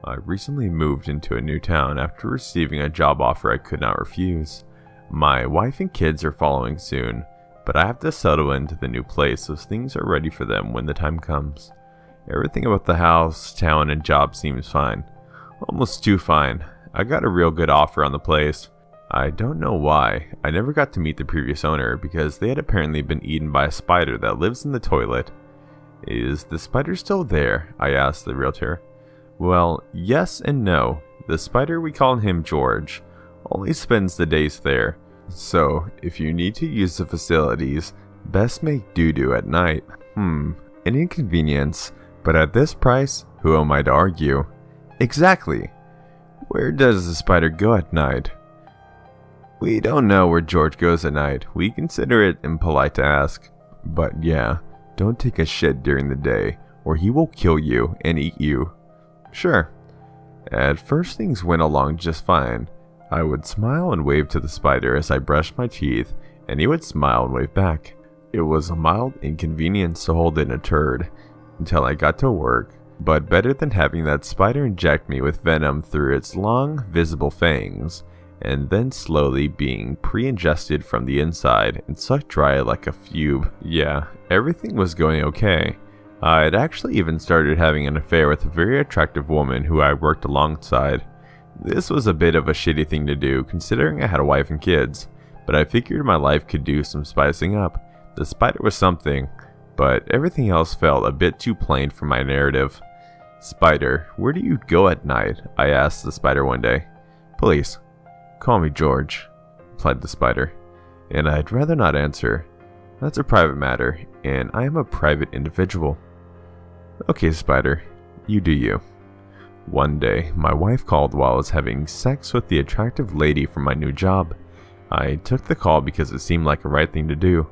I recently moved into a new town after receiving a job offer I could not refuse. My wife and kids are following soon, but I have to settle into the new place so things are ready for them when the time comes. Everything about the house, town, and job seems fine. Almost too fine. I got a real good offer on the place. I don't know why. I never got to meet the previous owner because they had apparently been eaten by a spider that lives in the toilet. Is the spider still there? I asked the realtor. Well, yes and no. The spider, we call him George, only spends the days there. So, if you need to use the facilities, best make doo-doo at night. An inconvenience, but at this price, who am I to argue? Exactly. Where does the spider go at night? We don't know where George goes at night. We consider it impolite to ask. But yeah, don't take a shit during the day, or he will kill you and eat you. Sure. At first things went along just fine. I would smile and wave to the spider as I brushed my teeth, and he would smile and wave back. It was a mild inconvenience to hold in a turd, until I got to work, but better than having that spider inject me with venom through its long, visible fangs, and then slowly being pre-ingested from the inside and sucked dry like a fube. Yeah, everything was going okay. I'd actually even started having an affair with a very attractive woman who I worked alongside. This was a bit of a shitty thing to do considering I had a wife and kids, but I figured my life could do some spicing up. The spider was something, but everything else felt a bit too plain for my narrative. Spider, where do you go at night? I asked the spider one day. Police. Call me George, replied the spider, and I'd rather not answer. That's a private matter, and I am a private individual. Okay, spider, you do you. One day, my wife called while I was having sex with the attractive lady from my new job. I took the call because it seemed like a right thing to do,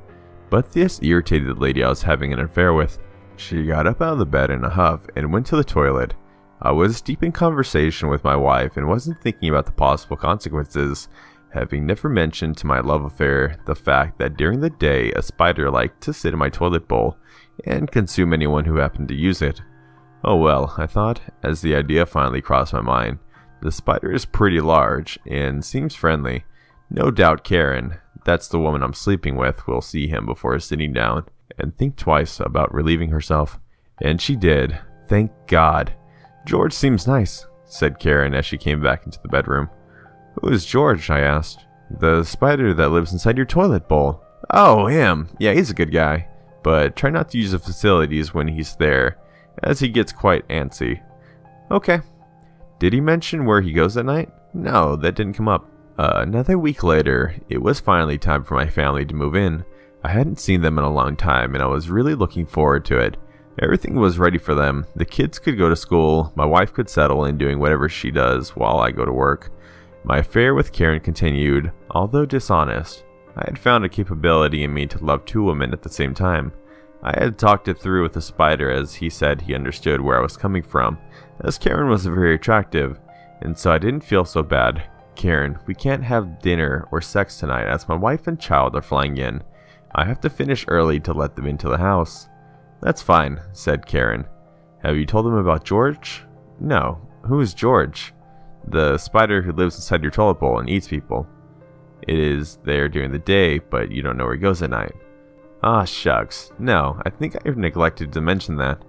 but this irritated the lady I was having an affair with. She got up out of the bed in a huff and went to the toilet. I was deep in conversation with my wife and wasn't thinking about the possible consequences, having never mentioned to my love affair the fact that during the day a spider liked to sit in my toilet bowl and consume anyone who happened to use it. Oh well, I thought, as the idea finally crossed my mind. The spider is pretty large and seems friendly. No doubt Karen, that's the woman I'm sleeping with, will see him before sitting down and think twice about relieving herself. And she did. Thank God. George seems nice, said Karen as she came back into the bedroom. Who is George? I asked. The spider that lives inside your toilet bowl. Oh, him. Yeah, he's a good guy. But try not to use the facilities when he's there, as he gets quite antsy. Okay. Did he mention where he goes at night? No, that didn't come up. Another week later, it was finally time for my family to move in. I hadn't seen them in a long time, and I was really looking forward to it. Everything was ready for them. The kids could go to school, my wife could settle in doing whatever she does while I go to work. My affair with Karen continued, although dishonest. I had found a capability in me to love two women at the same time. I had talked it through with the spider as he said he understood where I was coming from, as Karen was very attractive, and so I didn't feel so bad. Karen, we can't have dinner or sex tonight as my wife and child are flying in. I have to finish early to let them into the house. That's fine, said Karen. Have you told them about George? No. Who is George? The spider who lives inside your toilet bowl and eats people. It is there during the day, but you don't know where he goes at night. Ah, shucks. No, I think I neglected to mention that.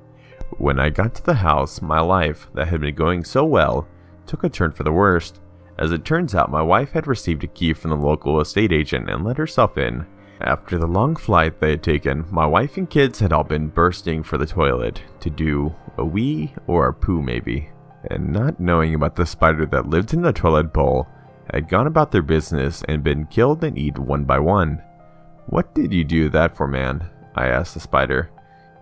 When I got to the house, my life, that had been going so well, took a turn for the worst. As it turns out, my wife had received a key from the local estate agent and let herself in. After the long flight they had taken, my wife and kids had all been bursting for the toilet to do a wee or a poo maybe. And not knowing about the spider that lived in the toilet bowl, had gone about their business and been killed and eaten one by one. What did you do that for, man? I asked the spider.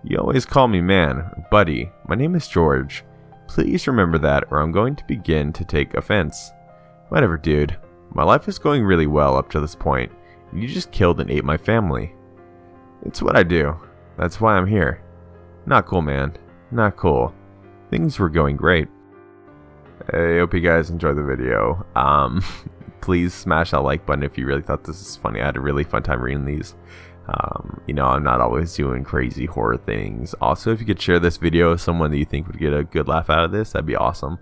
You always call me man, or buddy. My name is George. Please remember that or I'm going to begin to take offense. Whatever, dude. My life is going really well up to this point. You just killed and ate my family. It's what I do. That's why I'm here. Not cool, man. Not cool. Things were going great. I hope you guys enjoyed the video. Please smash that like button if you really thought this was funny. I had a really fun time reading these. You know, I'm not always doing crazy horror things. Also, if you could share this video with someone that you think would get a good laugh out of this, that'd be awesome.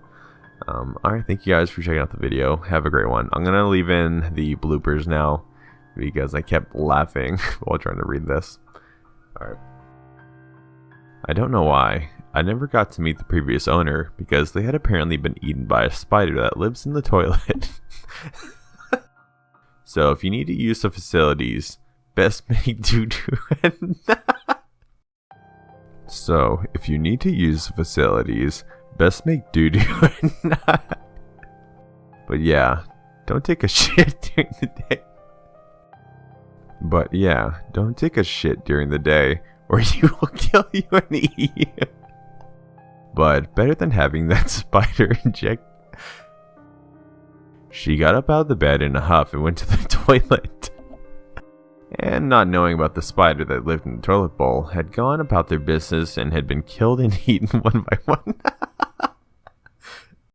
Alright, thank you guys for checking out the video. Have a great one. I'm gonna leave in the bloopers now because I kept laughing while trying to read this. Alright. I don't know why. I never got to meet the previous owner because they had apparently been eaten by a spider that lives in the toilet. So if you need to use the facilities, best make doo-doo and So if you need to use the facilities, best make doo-doo and not. But yeah, don't take a shit during the day. But yeah, don't take a shit during the day or you will kill you and eat you. But better than having that spider inject. She got up out of the bed in a huff and went to the toilet. And not knowing about the spider that lived in the toilet bowl, had gone about their business and had been killed and eaten one by one.